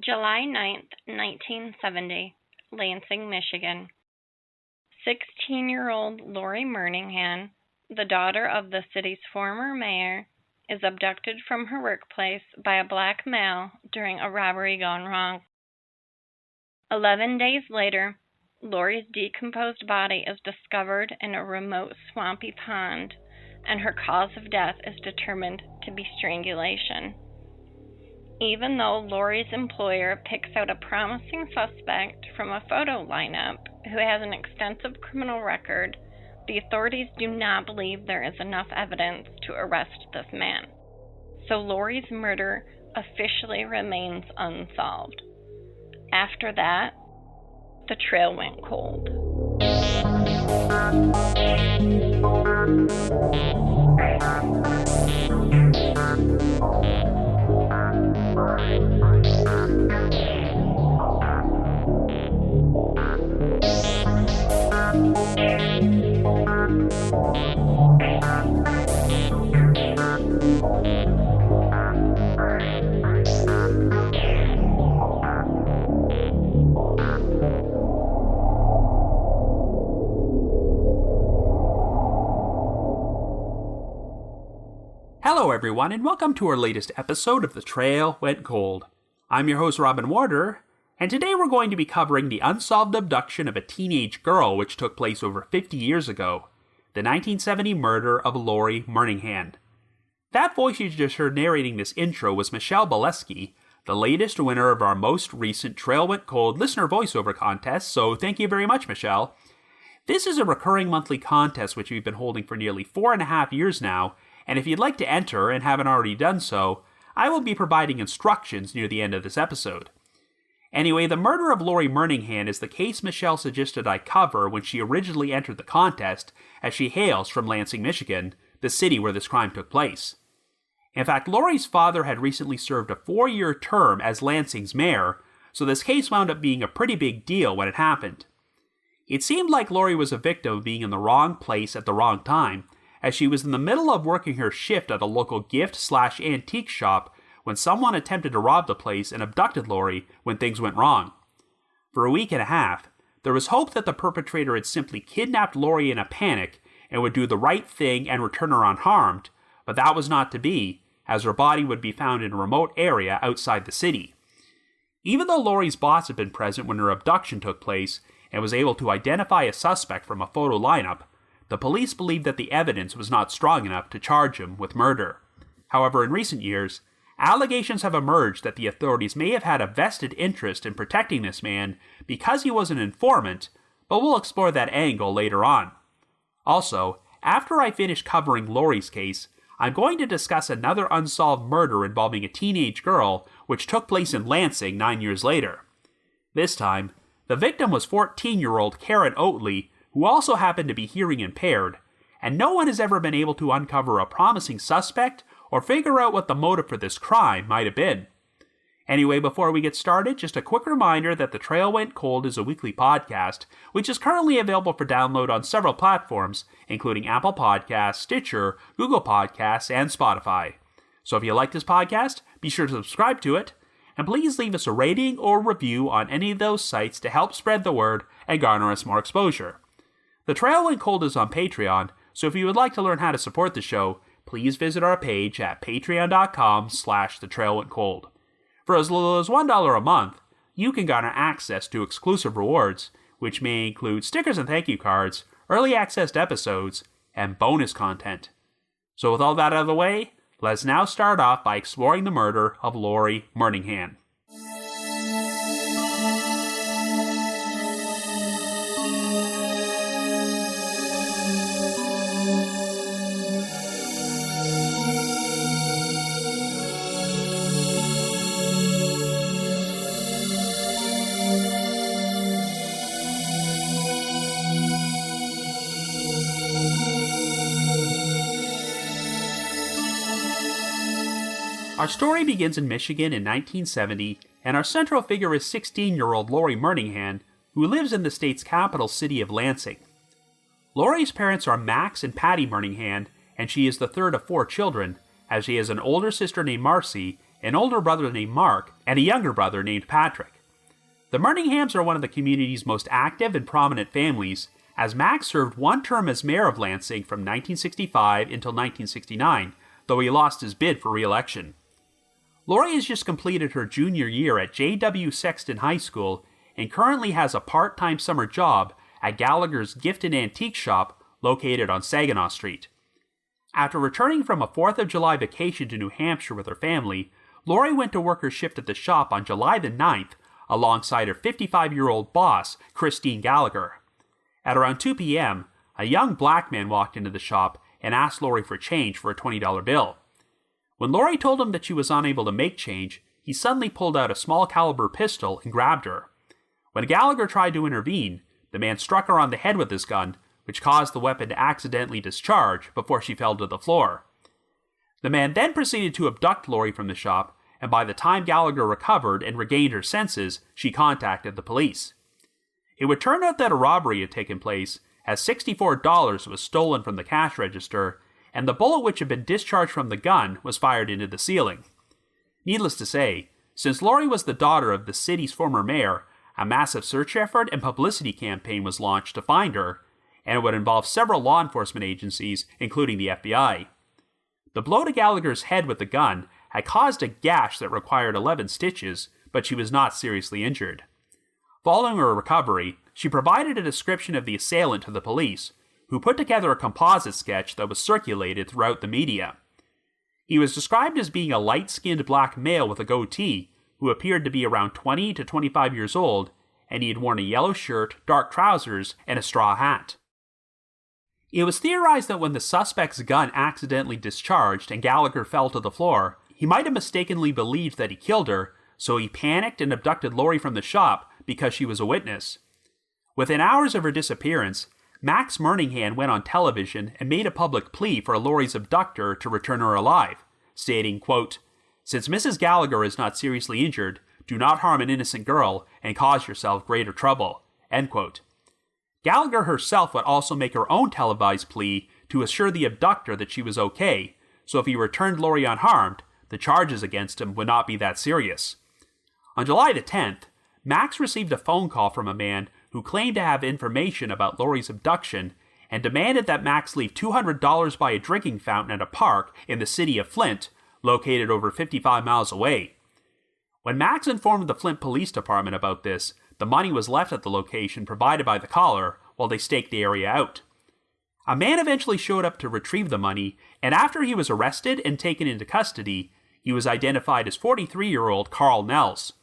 July 9th, 1970, Lansing, Michigan. 16-year-old Laurie Murninghan, the daughter of the city's former mayor, is abducted from her workplace by a black male during a robbery gone wrong. 11 days later, Laurie's decomposed body is discovered in a remote swampy pond, and her cause of death is determined to be strangulation. Even though Laurie's employer picks out a promising suspect from a photo lineup who has an extensive criminal record, the authorities do not believe there is enough evidence to arrest this man. So Laurie's murder officially remains unsolved. After that, the trail went cold. Hello everyone, and welcome to our latest episode of The Trail Went Cold. I'm your host Robin Warder, and today we're going to be covering the unsolved abduction of a teenage girl which took place over 50 years ago, the 1970 murder of Laurie Murninghan. That voice you just heard narrating this intro was Michelle Beleski, the latest winner of our most recent Trail Went Cold listener voiceover contest, so thank you very much, Michelle. This is a recurring monthly contest which we've been holding for nearly 4.5 years now, and if you'd like to enter and haven't already done so, I will be providing instructions near the end of this episode. Anyway, the murder of Laurie Murningham is the case Michelle suggested I cover when she originally entered the contest, as she hails from Lansing, Michigan, the city where this crime took place. In fact, Laurie's father had recently served a 4-year term as Lansing's mayor, so this case wound up being a pretty big deal when it happened. It seemed like Laurie was a victim of being in the wrong place at the wrong time, as she was in the middle of working her shift at a local gift/antique shop when someone attempted to rob the place and abducted Laurie when things went wrong. For a week and a half, there was hope that the perpetrator had simply kidnapped Laurie in a panic and would do the right thing and return her unharmed, but that was not to be, as her body would be found in a remote area outside the city. Even though Laurie's boss had been present when her abduction took place and was able to identify a suspect from a photo lineup, the police believed that the evidence was not strong enough to charge him with murder. However, in recent years, allegations have emerged that the authorities may have had a vested interest in protecting this man because he was an informant, but we'll explore that angle later on. Also, after I finish covering Laurie's case, I'm going to discuss another unsolved murder involving a teenage girl which took place in Lansing 9 years later. This time, the victim was 14-year-old Karen Oatley, who also happened to be hearing impaired, and no one has ever been able to uncover a promising suspect or figure out what the motive for this crime might have been. Anyway, before we get started, just a quick reminder that The Trail Went Cold is a weekly podcast, which is currently available for download on several platforms, including Apple Podcasts, Stitcher, Google Podcasts, and Spotify. So if you like this podcast, be sure to subscribe to it, and please leave us a rating or review on any of those sites to help spread the word and garner us more exposure. The Trail Went Cold is on Patreon, so if you would like to learn how to support the show, please visit our page at patreon.com/thetrailwentcold. For as little as $1 a month, you can garner access to exclusive rewards, which may include stickers and thank you cards, early access to episodes, and bonus content. So with all that out of the way, let's now start off by exploring the murder of Laurie Murningham. Our story begins in Michigan in 1970, and our central figure is 16-year-old Laurie Murninghan, who lives in the state's capital city of Lansing. Laurie's parents are Max and Patty Murninghan, and she is the third of 4 children, as she has an older sister named Marcy an older brother named Mark, and a younger brother named Patrick. The Murninghams are one of the community's most active and prominent families, as Max served one term as mayor of Lansing from 1965 until 1969, though he lost his bid for re-election. Laurie has just completed her junior year at J.W. Sexton High School and currently has a part-time summer job at Gallagher's Gift and Antique Shop located on Saginaw Street. After returning from a 4th of July vacation to New Hampshire with her family, Laurie went to work her shift at the shop on July the 9th alongside her 55-year-old boss, Christine Gallagher. At around 2 p.m., a young black man walked into the shop and asked Laurie for change for a $20 bill. When Laurie told him that she was unable to make change, he suddenly pulled out a small-caliber pistol and grabbed her. When Gallagher tried to intervene, the man struck her on the head with his gun, which caused the weapon to accidentally discharge before she fell to the floor. The man then proceeded to abduct Laurie from the shop, and by the time Gallagher recovered and regained her senses, she contacted the police. It would turn out that a robbery had taken place, as $64 was stolen from the cash register, and the bullet which had been discharged from the gun was fired into the ceiling. Needless to say, since Laurie was the daughter of the city's former mayor, a massive search effort and publicity campaign was launched to find her, and it would involve several law enforcement agencies, including the FBI. The blow to Gallagher's head with the gun had caused a gash that required 11 stitches, but she was not seriously injured. Following her recovery, she provided a description of the assailant to the police, who put together a composite sketch that was circulated throughout the media. He was described as being a light-skinned black male with a goatee, who appeared to be around 20 to 25 years old, and he had worn a yellow shirt, dark trousers, and a straw hat. It was theorized that when the suspect's gun accidentally discharged and Gallagher fell to the floor, he might have mistakenly believed that he killed her, so he panicked and abducted Laurie from the shop because she was a witness. Within hours of her disappearance, Max Murninghan went on television and made a public plea for Laurie's abductor to return her alive, stating, quote, "Since Mrs. Gallagher is not seriously injured, do not harm an innocent girl and cause yourself greater trouble," end quote. Gallagher herself would also make her own televised plea to assure the abductor that she was okay, so if he returned Laurie unharmed, the charges against him would not be that serious. On July the 10th, Max received a phone call from a man who claimed to have information about Laurie's abduction and demanded that Max leave $200 by a drinking fountain at a park in the city of Flint, located over 55 miles away. When Max informed the Flint Police Department about this, the money was left at the location provided by the caller while they staked the area out. A man eventually showed up to retrieve the money, and after he was arrested and taken into custody, he was identified as 43-year-old Carl Nels.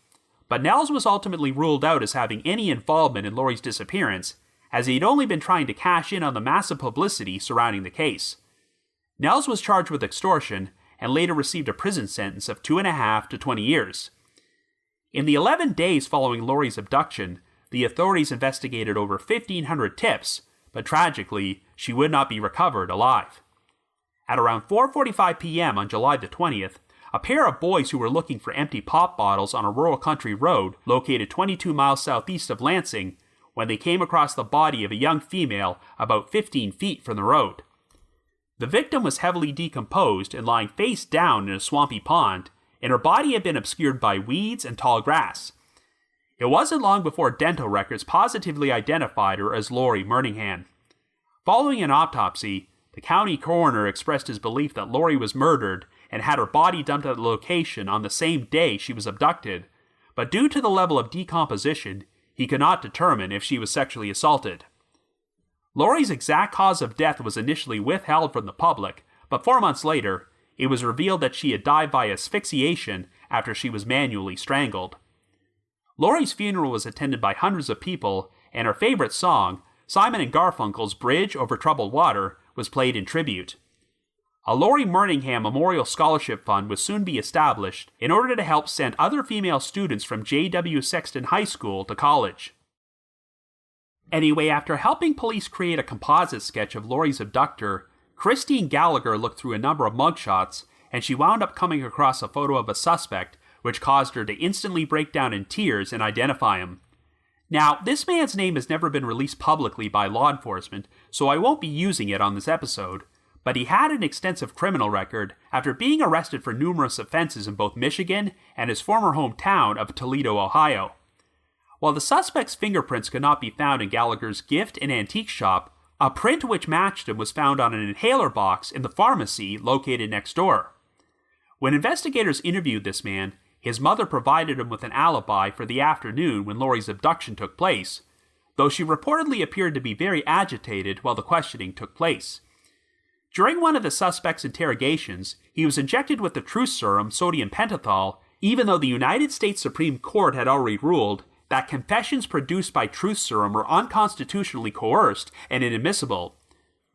But Nels was ultimately ruled out as having any involvement in Laurie's disappearance, as he'd only been trying to cash in on the massive publicity surrounding the case. Nels was charged with extortion and later received a prison sentence of 2.5 to 20 years. In the 11 days following Laurie's abduction, the authorities investigated over 1,500 tips, but tragically, she would not be recovered alive. At around 4:45 p.m. on July the 20th, a pair of boys who were looking for empty pop bottles on a rural country road located 22 miles southeast of Lansing when they came across the body of a young female about 15 feet from the road. The victim was heavily decomposed and lying face down in a swampy pond, and her body had been obscured by weeds and tall grass. It wasn't long before dental records positively identified her as Laurie Murninghan. Following an autopsy, the county coroner expressed his belief that Laurie was murdered and had her body dumped at the location on the same day she was abducted, but due to the level of decomposition, he could not determine if she was sexually assaulted. Laurie's exact cause of death was initially withheld from the public, but 4 months later, it was revealed that she had died by asphyxiation after she was manually strangled. Laurie's funeral was attended by hundreds of people, and her favorite song, Simon & Garfunkel's Bridge Over Troubled Water, was played in tribute. A Laurie Murningham Memorial Scholarship Fund would soon be established in order to help send other female students from J.W. Sexton High School to college. Anyway, after helping police create a composite sketch of Laurie's abductor, Christine Gallagher looked through a number of mugshots, and she wound up coming across a photo of a suspect, which caused her to instantly break down in tears and identify him. Now, this man's name has never been released publicly by law enforcement, so I won't be using it on this episode, but he had an extensive criminal record after being arrested for numerous offenses in both Michigan and his former hometown of Toledo, Ohio. While the suspect's fingerprints could not be found in Gallagher's gift and antique shop, a print which matched him was found on an inhaler box in the pharmacy located next door. When investigators interviewed this man, his mother provided him with an alibi for the afternoon when Laurie's abduction took place, though she reportedly appeared to be very agitated while the questioning took place. During one of the suspect's interrogations, he was injected with the truth serum sodium pentothal, even though the United States Supreme Court had already ruled that confessions produced by truth serum were unconstitutionally coerced and inadmissible.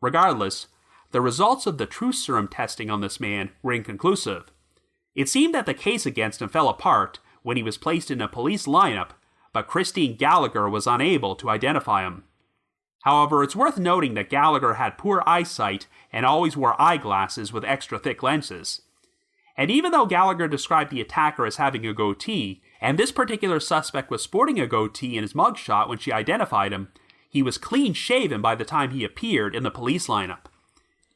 Regardless, the results of the truth serum testing on this man were inconclusive. It seemed that the case against him fell apart when he was placed in a police lineup, but Christine Gallagher was unable to identify him. However, it's worth noting that Gallagher had poor eyesight and always wore eyeglasses with extra thick lenses. And even though Gallagher described the attacker as having a goatee, and this particular suspect was sporting a goatee in his mugshot when she identified him, he was clean-shaven by the time he appeared in the police lineup.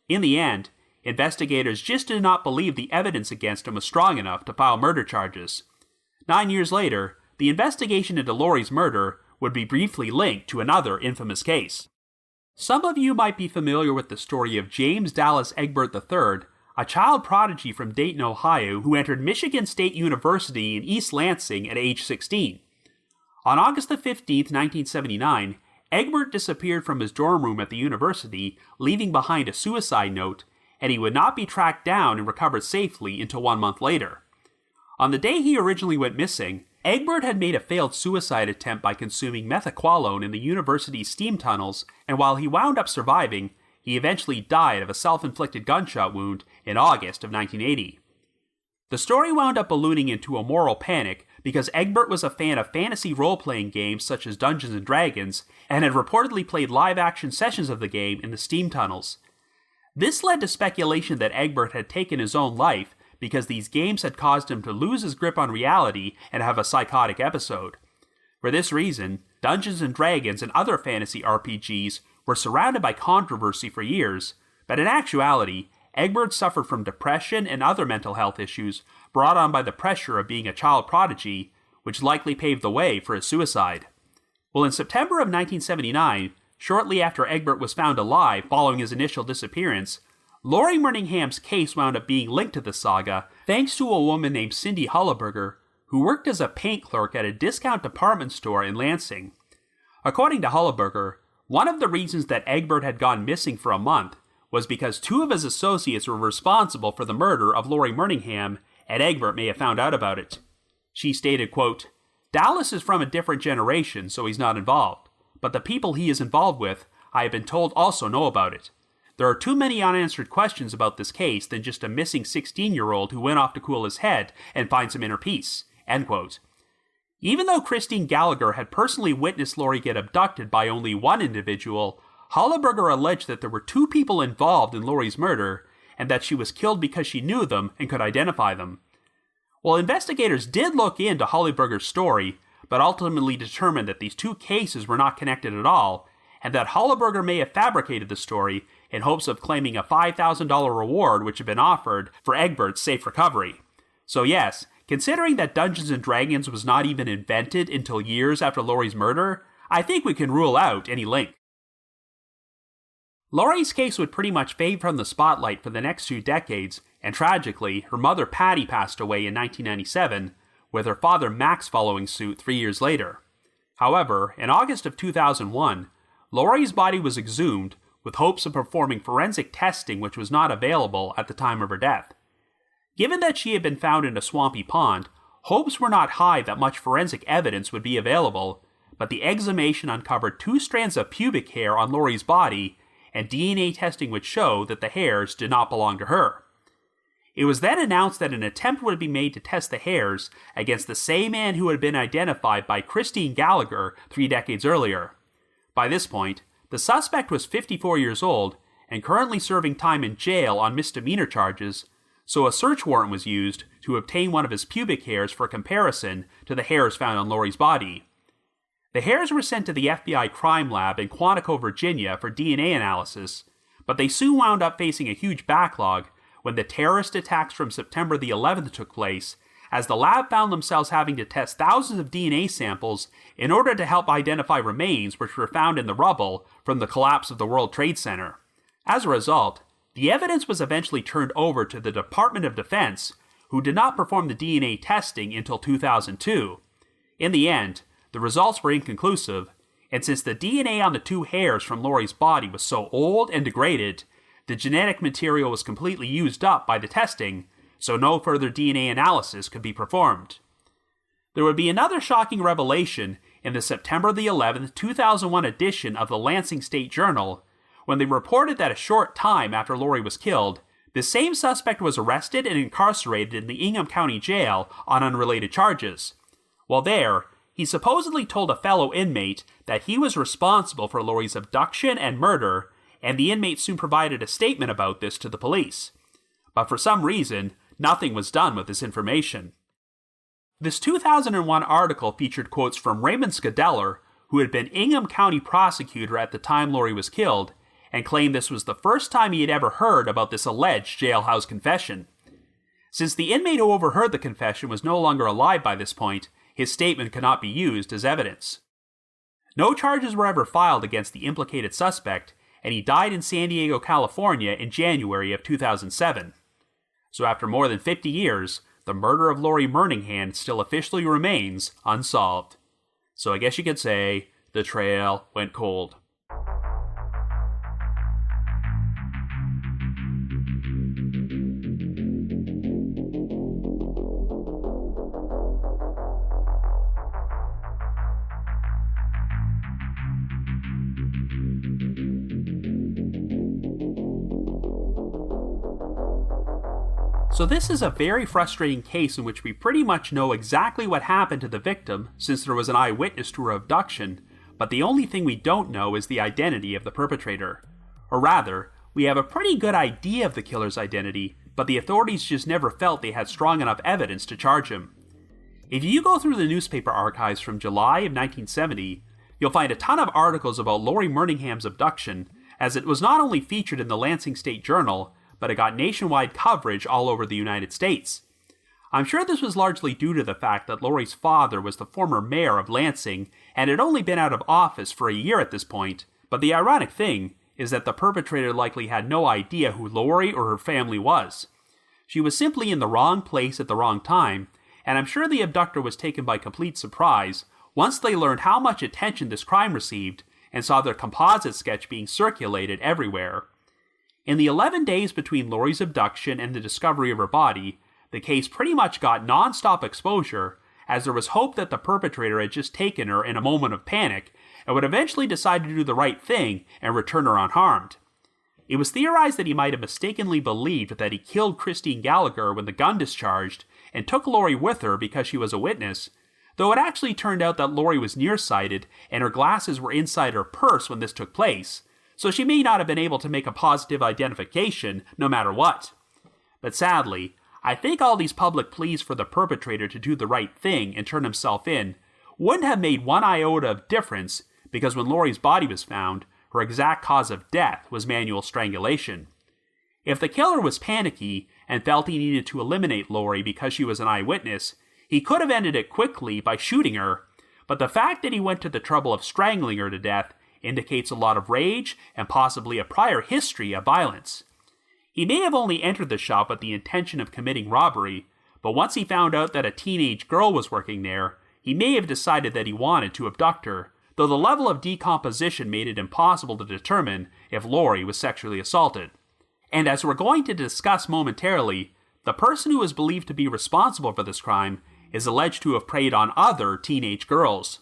In the end, investigators just did not believe the evidence against him was strong enough to file murder charges. 9 years later, the investigation into Laurie's murder would be briefly linked to another infamous case. Some of you might be familiar with the story of James Dallas Egbert III, a child prodigy from Dayton, Ohio, who entered Michigan State University in East Lansing at age 16. On August 15, 1979, Egbert disappeared from his dorm room at the university, leaving behind a suicide note, and he would not be tracked down and recovered safely until 1 month later. On the day he originally went missing, Egbert had made a failed suicide attempt by consuming methaqualone in the university's steam tunnels, and while he wound up surviving, he eventually died of a self-inflicted gunshot wound in August of 1980. The story wound up ballooning into a moral panic because Egbert was a fan of fantasy role-playing games such as Dungeons & Dragons and had reportedly played live-action sessions of the game in the steam tunnels. This led to speculation that Egbert had taken his own life because these games had caused him to lose his grip on reality and have a psychotic episode. For this reason, Dungeons & Dragons and other fantasy RPGs were surrounded by controversy for years, but in actuality, Egbert suffered from depression and other mental health issues brought on by the pressure of being a child prodigy, which likely paved the way for his suicide. Well, in September of 1979, shortly after Egbert was found alive following his initial disappearance, Laurie Murningham's case wound up being linked to the saga thanks to a woman named Cindy Hulleberger, who worked as a paint clerk at a discount department store in Lansing. According to Hulleberger, one of the reasons that Egbert had gone missing for a month was because 2 of his associates were responsible for the murder of Laurie Murningham, and Egbert may have found out about it. She stated, quote, "Dallas is from a different generation, so he's not involved, but the people he is involved with, I have been told, also know about it. There are too many unanswered questions about this case than just a missing 16-year-old who went off to cool his head and find some inner peace." End quote. Even though Christine Gallagher had personally witnessed Laurie get abducted by only one individual, Hulleberger alleged that there were 2 people involved in Laurie's murder, and that she was killed because she knew them and could identify them. Well, investigators did look into Hulleberger's story, but ultimately determined that these 2 cases were not connected at all, and that Hulleberger may have fabricated the story in hopes of claiming a $5,000 reward which had been offered for Egbert's safe recovery. So yes, considering that Dungeons & Dragons was not even invented until years after Laurie's murder, I think we can rule out any link. Laurie's case would pretty much fade from the spotlight for the next 2 decades, and tragically, her mother Patty passed away in 1997, with her father Max following suit 3 years later. However, in August of 2001, Laurie's body was exhumed with hopes of performing forensic testing which was not available at the time of her death. Given that she had been found in a swampy pond, hopes were not high that much forensic evidence would be available, but the exhumation uncovered 2 strands of pubic hair on Laurie's body, and DNA testing would show that the hairs did not belong to her. It was then announced that an attempt would be made to test the hairs against the same man who had been identified by Christine Gallagher 3 decades earlier. By this point, the suspect was 54 years old and currently serving time in jail on misdemeanor charges, so a search warrant was used to obtain one of his pubic hairs for comparison to the hairs found on Laurie's body. The hairs were sent to the FBI crime lab in Quantico, Virginia for DNA analysis, but they soon wound up facing a huge backlog when the terrorist attacks from September the 11th took place, as the lab found themselves having to test thousands of DNA samples in order to help identify remains which were found in the rubble from the collapse of the World Trade Center. As a result, the evidence was eventually turned over to the Department of Defense, who did not perform the DNA testing until 2002. In the end, the results were inconclusive, and since the DNA on the 2 hairs from Laurie's body was so old and degraded, the genetic material was completely used up by the testing, so no further DNA analysis could be performed. There would be another shocking revelation in the September the 11th, 2001 edition of the Lansing State Journal, when they reported that a short time after Laurie was killed, the same suspect was arrested and incarcerated in the Ingham County Jail on unrelated charges. While there, he supposedly told a fellow inmate that he was responsible for Laurie's abduction and murder, and the inmate soon provided a statement about this to the police. But for some reason, nothing was done with this information. This 2001 article featured quotes from Raymond Scadeller, who had been Ingham County prosecutor at the time Laurie was killed, and claimed this was the first time he had ever heard about this alleged jailhouse confession. Since the inmate who overheard the confession was no longer alive by this point, his statement could not be used as evidence. No charges were ever filed against the implicated suspect, and he died in San Diego, California in January of 2007. So after more than 50 years, the murder of Laurie Murninghan still officially remains unsolved. So I guess you could say, the trail went cold. So this is a very frustrating case in which we pretty much know exactly what happened to the victim since there was an eyewitness to her abduction, but the only thing we don't know is the identity of the perpetrator. Or rather, we have a pretty good idea of the killer's identity, but the authorities just never felt they had strong enough evidence to charge him. If you go through the newspaper archives from July of 1970, you'll find a ton of articles about Laurie Murningham's abduction, as it was not only featured in the Lansing State Journal, but it got nationwide coverage all over the United States. I'm sure this was largely due to the fact that Laurie's father was the former mayor of Lansing and had only been out of office for a year at this point, but the ironic thing is that the perpetrator likely had no idea who Laurie or her family was. She was simply in the wrong place at the wrong time, and I'm sure the abductor was taken by complete surprise once they learned how much attention this crime received and saw their composite sketch being circulated everywhere. In the 11 days between Laurie's abduction and the discovery of her body, the case pretty much got non-stop exposure, as there was hope that the perpetrator had just taken her in a moment of panic and would eventually decide to do the right thing and return her unharmed. It was theorized that he might have mistakenly believed that he killed Christine Gallagher when the gun discharged and took Laurie with her because she was a witness, though it actually turned out that Laurie was nearsighted and her glasses were inside her purse when this took place, so she may not have been able to make a positive identification no matter what. But sadly, I think all these public pleas for the perpetrator to do the right thing and turn himself in wouldn't have made one iota of difference, because when Laurie's body was found, her exact cause of death was manual strangulation. If the killer was panicky and felt he needed to eliminate Laurie because she was an eyewitness, he could have ended it quickly by shooting her, but the fact that he went to the trouble of strangling her to death indicates a lot of rage and possibly a prior history of violence. He may have only entered the shop with the intention of committing robbery, but once he found out that a teenage girl was working there, he may have decided that he wanted to abduct her, though the level of decomposition made it impossible to determine if Laurie was sexually assaulted. And as we're going to discuss momentarily, the person who is believed to be responsible for this crime is alleged to have preyed on other teenage girls.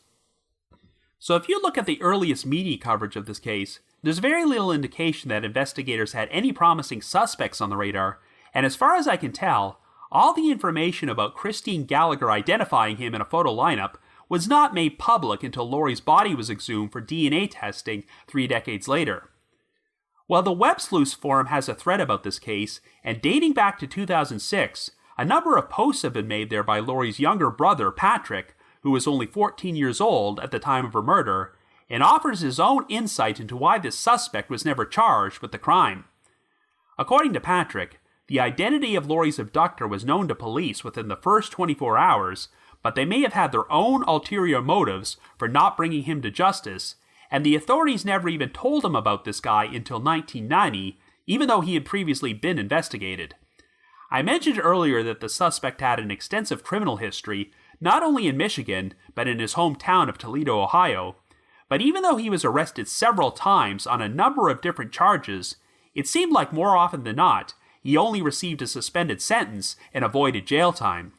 So if you look at the earliest media coverage of this case, there's very little indication that investigators had any promising suspects on the radar, and as far as I can tell, all the information about Christine Gallagher identifying him in a photo lineup was not made public until Laurie's body was exhumed for DNA testing 3 decades later. While the Web Sleuths forum has a thread about this case, and dating back to 2006, a number of posts have been made there by Laurie's younger brother, Patrick, who was only 14 years old at the time of her murder, and offers his own insight into why this suspect was never charged with the crime. According to Patrick, the identity of Laurie's abductor was known to police within the first 24 hours, but they may have had their own ulterior motives for not bringing him to justice, and the authorities never even told him about this guy until 1990, even though he had previously been investigated. I mentioned earlier that the suspect had an extensive criminal history, not only in Michigan, but in his hometown of Toledo, Ohio. But even though he was arrested several times on a number of different charges, it seemed like more often than not, he only received a suspended sentence and avoided jail time.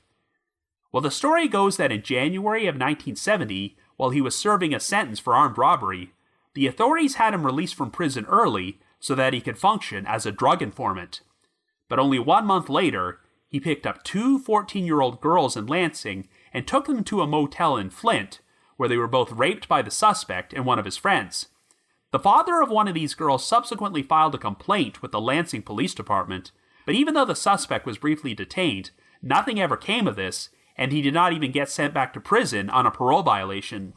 Well, the story goes that in January of 1970, while he was serving a sentence for armed robbery, the authorities had him released from prison early so that he could function as a drug informant. But only 1 month later, he picked up two 14-year-old girls in Lansing and took them to a motel in Flint, where they were both raped by the suspect and one of his friends. The father of one of these girls subsequently filed a complaint with the Lansing Police Department, but even though the suspect was briefly detained, nothing ever came of this, and he did not even get sent back to prison on a parole violation.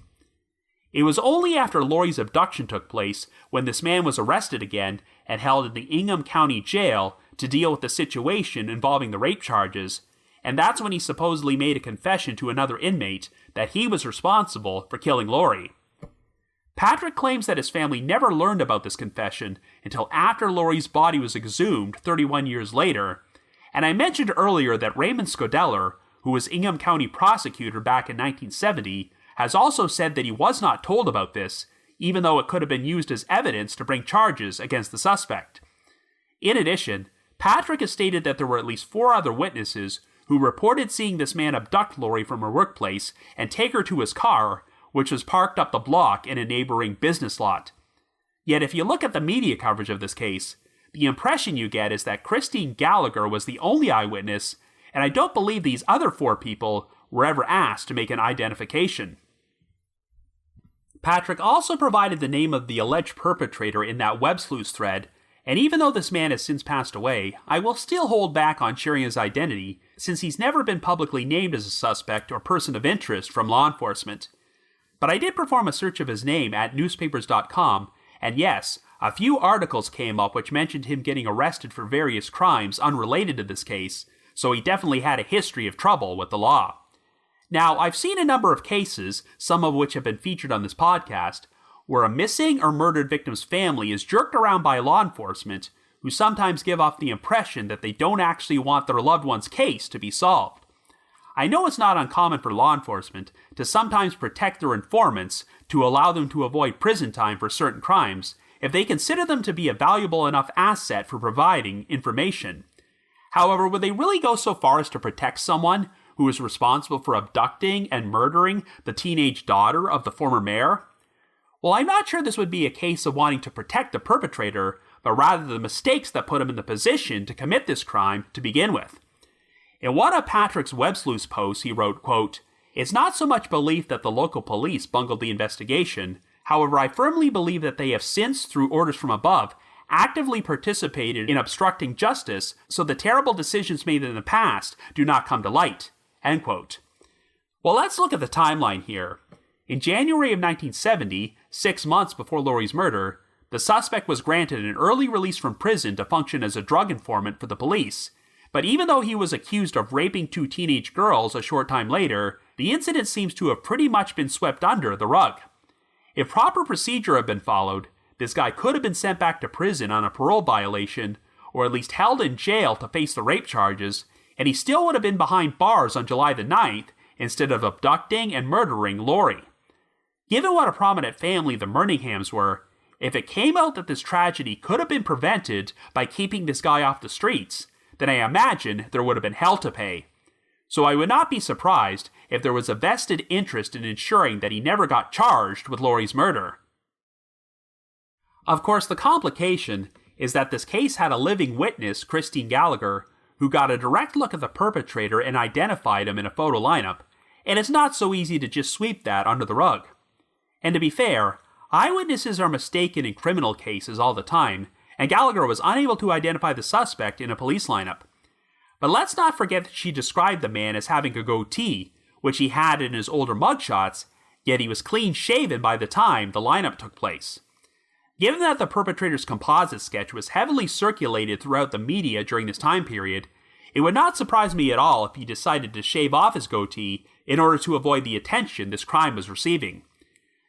It was only after Laurie's abduction took place when this man was arrested again and held in the Ingham County Jail to deal with the situation involving the rape charges, and that's when he supposedly made a confession to another inmate that he was responsible for killing Laurie. Patrick claims that his family never learned about this confession until after Laurie's body was exhumed 31 years later, and I mentioned earlier that Raymond Scodeller, who was Ingham County prosecutor back in 1970, has also said that he was not told about this, even though it could have been used as evidence to bring charges against the suspect. In addition, Patrick has stated that there were at least 4 other witnesses who reported seeing this man abduct Laurie from her workplace and take her to his car, which was parked up the block in a neighboring business lot. Yet if you look at the media coverage of this case, the impression you get is that Christine Gallagher was the only eyewitness, and I don't believe these other 4 people were ever asked to make an identification. Patrick also provided the name of the alleged perpetrator in that web sleuth thread, and even though this man has since passed away, I will still hold back on sharing his identity, since he's never been publicly named as a suspect or person of interest from law enforcement. But I did perform a search of his name at newspapers.com, and yes, a few articles came up which mentioned him getting arrested for various crimes unrelated to this case, so he definitely had a history of trouble with the law. Now, I've seen a number of cases, some of which have been featured on this podcast, where a missing or murdered victim's family is jerked around by law enforcement, who sometimes give off the impression that they don't actually want their loved one's case to be solved. I know it's not uncommon for law enforcement to sometimes protect their informants to allow them to avoid prison time for certain crimes if they consider them to be a valuable enough asset for providing information. However, would they really go so far as to protect someone who is responsible for abducting and murdering the teenage daughter of the former mayor? Well, I'm not sure this would be a case of wanting to protect the perpetrator, but rather the mistakes that put him in the position to commit this crime to begin with. In one of Patrick's web sleuth posts, he wrote, quote, "It's not so much belief that the local police bungled the investigation. However, I firmly believe that they have since, through orders from above, actively participated in obstructing justice so the terrible decisions made in the past do not come to light." End quote. Well, let's look at the timeline here. In January of 1970, 6 months before Laurie's murder, the suspect was granted an early release from prison to function as a drug informant for the police. But even though he was accused of raping 2 teenage girls a short time later, the incident seems to have pretty much been swept under the rug. If proper procedure had been followed, this guy could have been sent back to prison on a parole violation, or at least held in jail to face the rape charges, and he still would have been behind bars on July the 9th instead of abducting and murdering Laurie. Given what a prominent family the Murninghams were, if it came out that this tragedy could have been prevented by keeping this guy off the streets, then I imagine there would have been hell to pay. So I would not be surprised if there was a vested interest in ensuring that he never got charged with Laurie's murder. Of course, the complication is that this case had a living witness, Christine Gallagher, who got a direct look at the perpetrator and identified him in a photo lineup, and it's not so easy to just sweep that under the rug. And to be fair, eyewitnesses are mistaken in criminal cases all the time, and Gallagher was unable to identify the suspect in a police lineup. But let's not forget that she described the man as having a goatee, which he had in his older mugshots, yet he was clean-shaven by the time the lineup took place. Given that the perpetrator's composite sketch was heavily circulated throughout the media during this time period, it would not surprise me at all if he decided to shave off his goatee in order to avoid the attention this crime was receiving.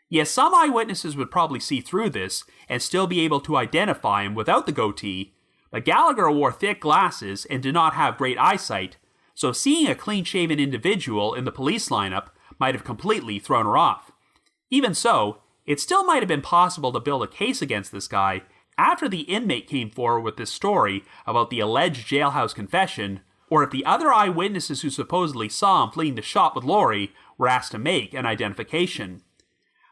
Yes, some eyewitnesses would probably see through this and still be able to identify him without the goatee, but Gallagher wore thick glasses and did not have great eyesight, so seeing a clean-shaven individual in the police lineup might have completely thrown her off. Even so, it still might have been possible to build a case against this guy after the inmate came forward with this story about the alleged jailhouse confession, or if the other eyewitnesses who supposedly saw him fleeing the shop with Laurie were asked to make an identification.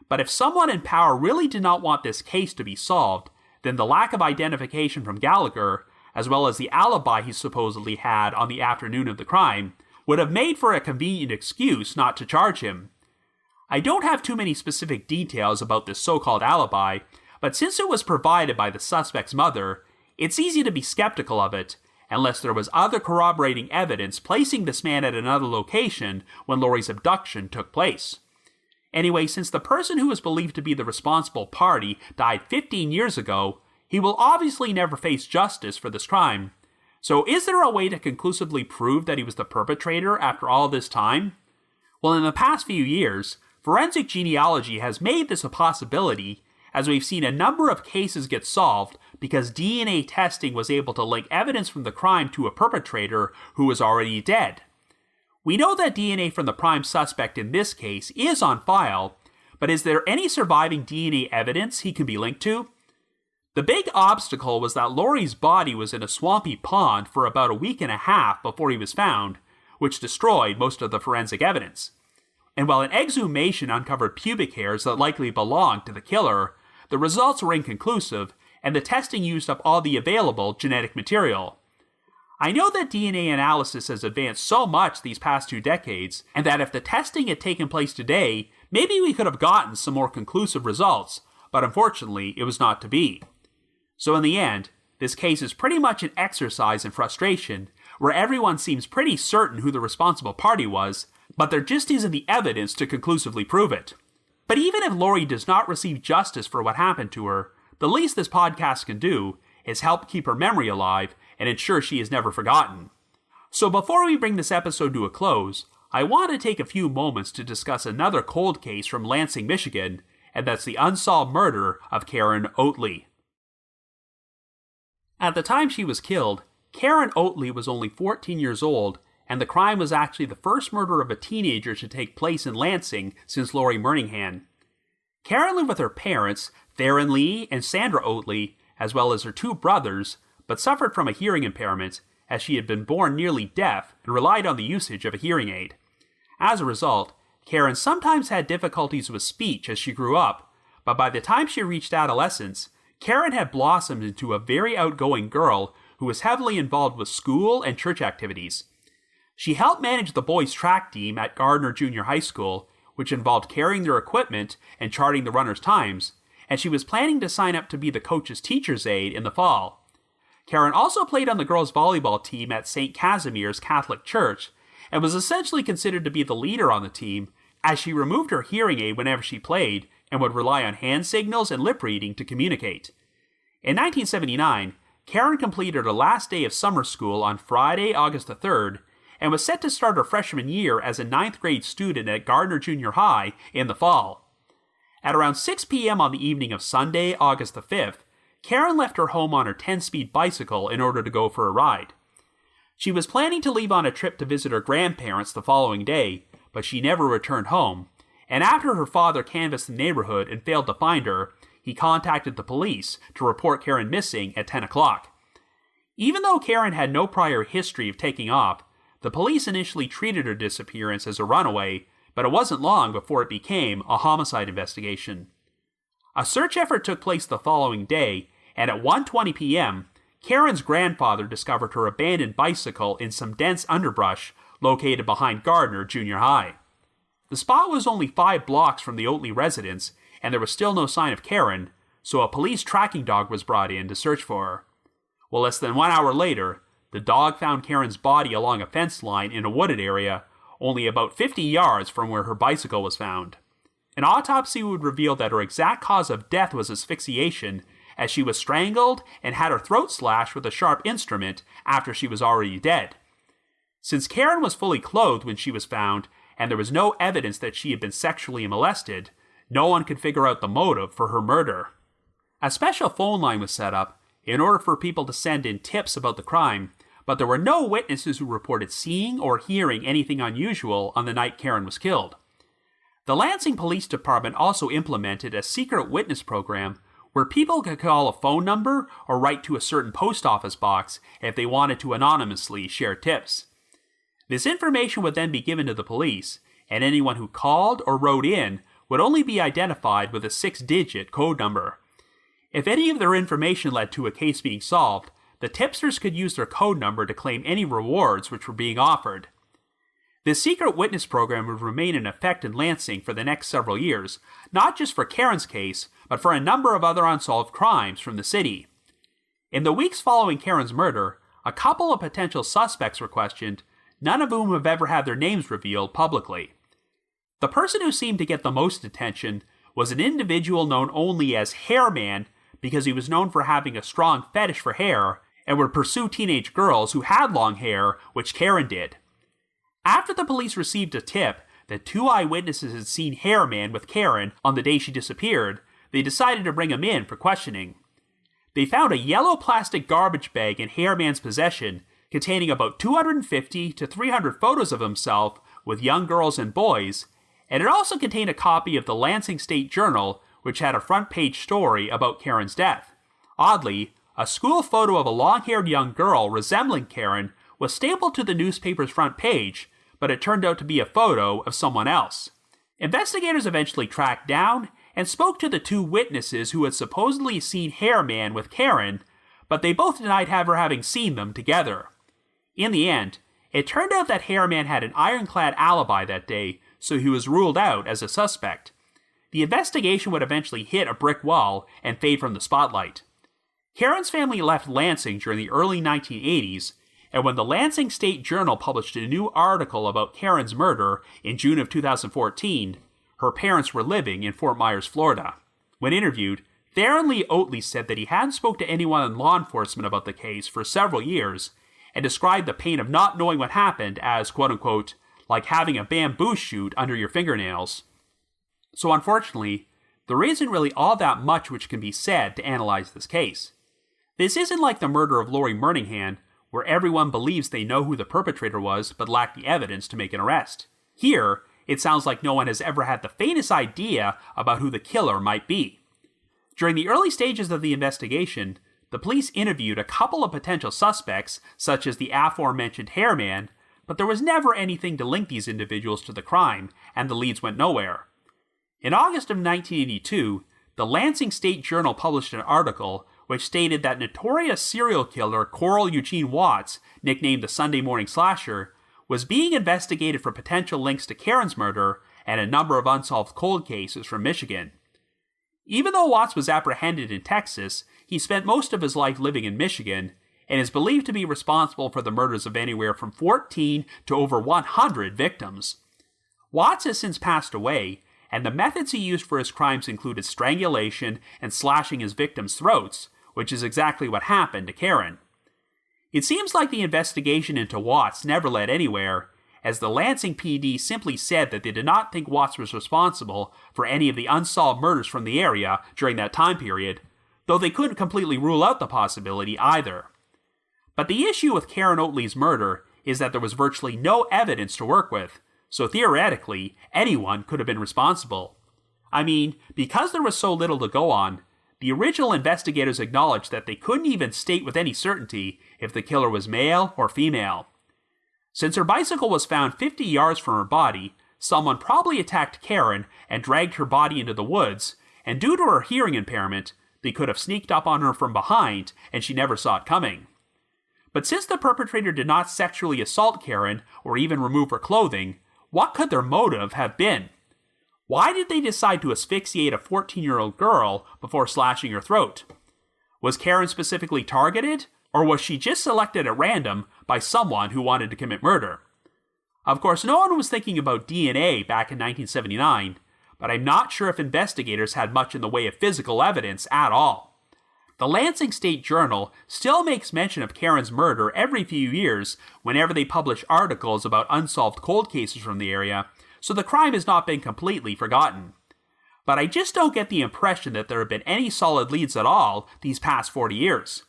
But if someone in power really did not want this case to be solved, then the lack of identification from Gallagher, as well as the alibi he supposedly had on the afternoon of the crime, would have made for a convenient excuse not to charge him. I don't have too many specific details about this so-called alibi, but since it was provided by the suspect's mother, it's easy to be skeptical of it, unless there was other corroborating evidence placing this man at another location when Laurie's abduction took place. Anyway, since the person who was believed to be the responsible party died 15 years ago, he will obviously never face justice for this crime. So is there a way to conclusively prove that he was the perpetrator after all this time? Well, in the past few years, forensic genealogy has made this a possibility, as we've seen a number of cases get solved because DNA testing was able to link evidence from the crime to a perpetrator who was already dead. We know that DNA from the prime suspect in this case is on file, but is there any surviving DNA evidence he can be linked to? The big obstacle was that Laurie's body was in a swampy pond for about a week and a half before he was found, which destroyed most of the forensic evidence. And while an exhumation uncovered pubic hairs that likely belonged to the killer, the results were inconclusive, and the testing used up all the available genetic material. I know that DNA analysis has advanced so much these past 2 decades, and that if the testing had taken place today, maybe we could have gotten some more conclusive results, but unfortunately, it was not to be. So in the end, this case is pretty much an exercise in frustration, where everyone seems pretty certain who the responsible party was, but there just isn't the evidence to conclusively prove it. But even if Laurie does not receive justice for what happened to her, the least this podcast can do is help keep her memory alive and ensure she is never forgotten. So before we bring this episode to a close, I want to take a few moments to discuss another cold case from Lansing, Michigan, and that's the unsolved murder of Karen Oatley. At the time she was killed, Karen Oatley was only 14 years old, and the crime was actually the first murder of a teenager to take place in Lansing since Laurie Murninghan. Karen lived with her parents, Theron Lee and Sandra Oatley, as well as her 2 brothers, but suffered from a hearing impairment, as she had been born nearly deaf and relied on the usage of a hearing aid. As a result, Karen sometimes had difficulties with speech as she grew up, but by the time she reached adolescence, Karen had blossomed into a very outgoing girl who was heavily involved with school and church activities. She helped manage the boys' track team at Gardner Junior High School, which involved carrying their equipment and charting the runners' times, and she was planning to sign up to be the coach's teacher's aide in the fall. Karen also played on the girls' volleyball team at St. Casimir's Catholic Church, and was essentially considered to be the leader on the team, as she removed her hearing aid whenever she played, and would rely on hand signals and lip reading to communicate. In 1979, Karen completed her last day of summer school on Friday, August the 3rd, and was set to start her freshman year as a 9th grade student at Gardner Junior High in the fall. At around 6 p.m. on the evening of Sunday, August the 5th, Karen left her home on her 10-speed bicycle in order to go for a ride. She was planning to leave on a trip to visit her grandparents the following day, but she never returned home, and after her father canvassed the neighborhood and failed to find her, he contacted the police to report Karen missing at 10 o'clock. Even though Karen had no prior history of taking off, the police initially treated her disappearance as a runaway, but it wasn't long before it became a homicide investigation. A search effort took place the following day, and at 1:20 p.m., Karen's grandfather discovered her abandoned bicycle in some dense underbrush located behind Gardner Junior High. The spot was only 5 blocks from the Oatley residence, and there was still no sign of Karen, so a police tracking dog was brought in to search for her. Well, less than 1 hour later, the dog found Karen's body along a fence line in a wooded area, only about 50 yards from where her bicycle was found. An autopsy would reveal that her exact cause of death was asphyxiation, as she was strangled and had her throat slashed with a sharp instrument after she was already dead. Since Karen was fully clothed when she was found, and there was no evidence that she had been sexually molested, no one could figure out the motive for her murder. A special phone line was set up in order for people to send in tips about the crime, but there were no witnesses who reported seeing or hearing anything unusual on the night Karen was killed. The Lansing Police Department also implemented a secret witness program where people could call a phone number or write to a certain post office box if they wanted to anonymously share tips. This information would then be given to the police, and anyone who called or wrote in would only be identified with a 6-digit code number. If any of their information led to a case being solved, the tipsters could use their code number to claim any rewards which were being offered. This secret witness program would remain in effect in Lansing for the next several years, not just for Karen's case, but for a number of other unsolved crimes from the city. In the weeks following Karen's murder, a couple of potential suspects were questioned, none of whom have ever had their names revealed publicly. The person who seemed to get the most attention was an individual known only as Hairman because he was known for having a strong fetish for hair and would pursue teenage girls who had long hair, which Karen did. After the police received a tip that 2 eyewitnesses had seen Hairman with Karen on the day she disappeared, they decided to bring him in for questioning. They found a yellow plastic garbage bag in Hairman's possession containing about 250 to 300 photos of himself with young girls and boys, and it also contained a copy of the Lansing State Journal, which had a front-page story about Karen's death. Oddly, a school photo of a long-haired young girl resembling Karen was stapled to the newspaper's front page, but it turned out to be a photo of someone else. Investigators eventually tracked down and spoke to the 2 witnesses who had supposedly seen Hairman with Karen, but they both denied ever having seen them together. In the end, it turned out that Hairman had an ironclad alibi that day, so he was ruled out as a suspect. The investigation would eventually hit a brick wall and fade from the spotlight. Karen's family left Lansing during the early 1980s, and when the Lansing State Journal published a new article about Karen's murder in June of 2014, her parents were living in Fort Myers, Florida. When interviewed, Laurie Oatley said that he hadn't spoken to anyone in law enforcement about the case for several years, and described the pain of not knowing what happened as, quote-unquote, like having a bamboo shoot under your fingernails. So unfortunately, there isn't really all that much which can be said to analyze this case. This isn't like the murder of Laurie Murninghan, where everyone believes they know who the perpetrator was but lack the evidence to make an arrest. Here, it sounds like no one has ever had the faintest idea about who the killer might be. During the early stages of the investigation, the police interviewed a couple of potential suspects, such as the aforementioned Hairman, but there was never anything to link these individuals to the crime, and the leads went nowhere. In August of 1982, the Lansing State Journal published an article which stated that notorious serial killer Coral Eugene Watts, nicknamed the Sunday Morning Slasher, was being investigated for potential links to Karen's murder and a number of unsolved cold cases from Michigan. Even though Watts was apprehended in Texas, he spent most of his life living in Michigan, and is believed to be responsible for the murders of anywhere from 14 to over 100 victims. Watts has since passed away, and the methods he used for his crimes included strangulation and slashing his victims' throats, which is exactly what happened to Karen. It seems like the investigation into Watts never led anywhere, as the Lansing PD simply said that they did not think Watts was responsible for any of the unsolved murders from the area during that time period, though they couldn't completely rule out the possibility either. But the issue with Karen Oatley's murder is that there was virtually no evidence to work with, so theoretically, anyone could have been responsible. I mean, because there was so little to go on, the original investigators acknowledged that they couldn't even state with any certainty if the killer was male or female. Since her bicycle was found 50 yards from her body, someone probably attacked Karen and dragged her body into the woods, and due to her hearing impairment, they could have sneaked up on her from behind and she never saw it coming. But since the perpetrator did not sexually assault Karen or even remove her clothing, what could their motive have been? Why did they decide to asphyxiate a 14-year-old girl before slashing her throat? Was Karen specifically targeted, or was she just selected at random by someone who wanted to commit murder? Of course, no one was thinking about DNA back in 1979, but I'm not sure if investigators had much in the way of physical evidence at all. The Lansing State Journal still makes mention of Karen's murder every few years whenever they publish articles about unsolved cold cases from the area, so the crime has not been completely forgotten. But I just don't get the impression that there have been any solid leads at all these past 40 years.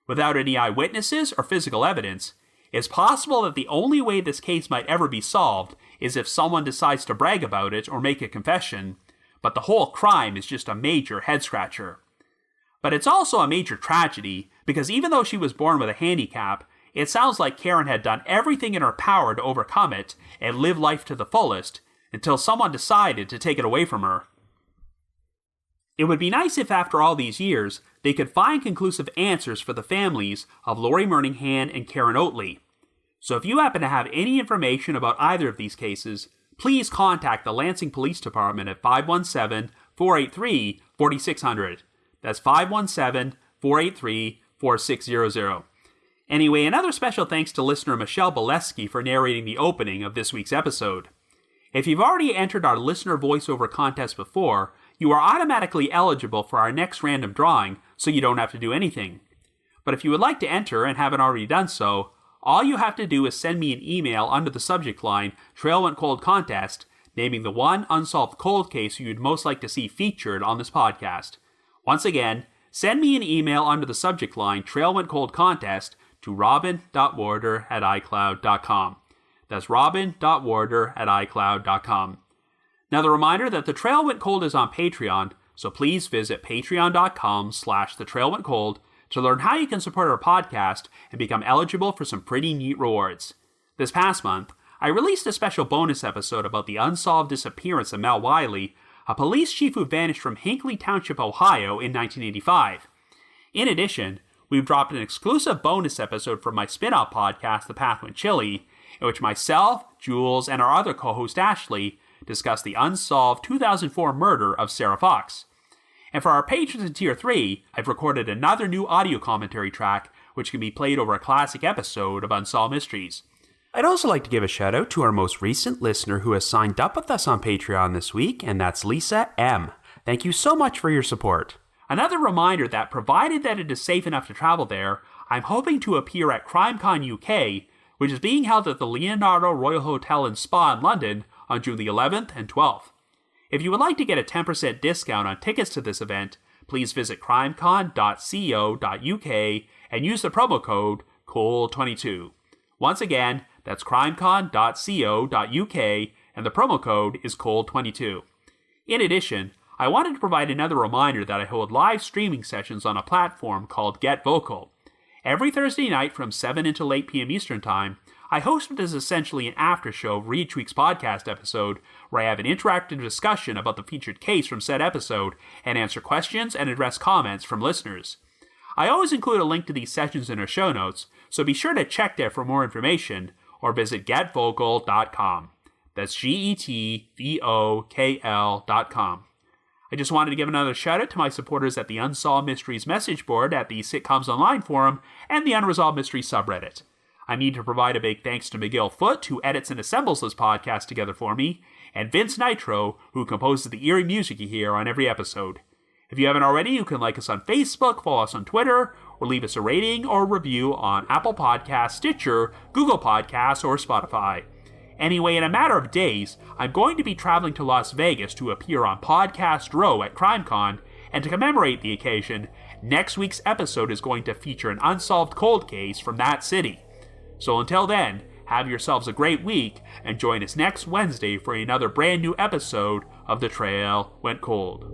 Without any eyewitnesses or physical evidence, it's possible that the only way this case might ever be solved is if someone decides to brag about it or make a confession, but the whole crime is just a major head-scratcher. But it's also a major tragedy, because even though she was born with a handicap, it sounds like Karen had done everything in her power to overcome it and live life to the fullest, until someone decided to take it away from her. It would be nice if after all these years, they could find conclusive answers for the families of Laurie Murninghan and Karen Oatley. So if you happen to have any information about either of these cases, please contact the Lansing Police Department at 517-483-4600. That's 517-483-4600. Anyway, another special thanks to listener Michelle Beleski for narrating the opening of this week's episode. If you've already entered our listener voiceover contest before, you are automatically eligible for our next random drawing, so you don't have to do anything. But if you would like to enter and haven't already done so, all you have to do is send me an email under the subject line Trail Went Cold Contest, naming the one unsolved cold case you'd most like to see featured on this podcast. Once again, send me an email under the subject line Trail Went Cold Contest to robin.warder@icloud.com. That's robin.warder@icloud.com. Now, the reminder that The Trail Went Cold is on Patreon, so please visit patreon.com/thetrailwentcold to learn how you can support our podcast and become eligible for some pretty neat rewards. This past month, I released a special bonus episode about the unsolved disappearance of Mel Wiley, a police chief who vanished from Hinckley Township, Ohio in 1985. In addition, we've dropped an exclusive bonus episode from my spin-off podcast, The Path Went Chilly, in which myself, Jules, and our other co-host Ashley discuss the unsolved 2004 murder of Sarah Fox. And for our patrons in Tier 3, I've recorded another new audio commentary track, which can be played over a classic episode of Unsolved Mysteries. I'd also like to give a shout out to our most recent listener who has signed up with us on Patreon this week, and that's Lisa M. Thank you so much for your support. Another reminder that provided that it is safe enough to travel there, I'm hoping to appear at CrimeCon UK, which is being held at the Leonardo Royal Hotel and Spa in London on June the 11th and 12th. If you would like to get a 10% discount on tickets to this event, please visit crimecon.co.uk and use the promo code COLD22. Once again, that's crimecon.co.uk and the promo code is COLD22. In addition, I wanted to provide another reminder that I hold live streaming sessions on a platform called Get Vocal. Every Thursday night from 7 until 8 p.m. Eastern Time, I host what is essentially an after show of each week's podcast episode, where I have an interactive discussion about the featured case from said episode and answer questions and address comments from listeners. I always include a link to these sessions in our show notes, so be sure to check there for more information or visit getvocal.com. That's GETVOKL.com. I just wanted to give another shout out to my supporters at the Unsolved Mysteries message board at the Sitcoms Online forum and the Unresolved Mysteries subreddit. I need to provide a big thanks to McGill Foote, who edits and assembles this podcast together for me, and Vince Nitro, who composes the eerie music you hear on every episode. If you haven't already, you can like us on Facebook, follow us on Twitter, or leave us a rating or review on Apple Podcasts, Stitcher, Google Podcasts, or Spotify. Anyway, in a matter of days, I'm going to be traveling to Las Vegas to appear on Podcast Row at CrimeCon, and to commemorate the occasion, next week's episode is going to feature an unsolved cold case from that city. So until then, have yourselves a great week, and join us next Wednesday for another brand new episode of The Trail Went Cold.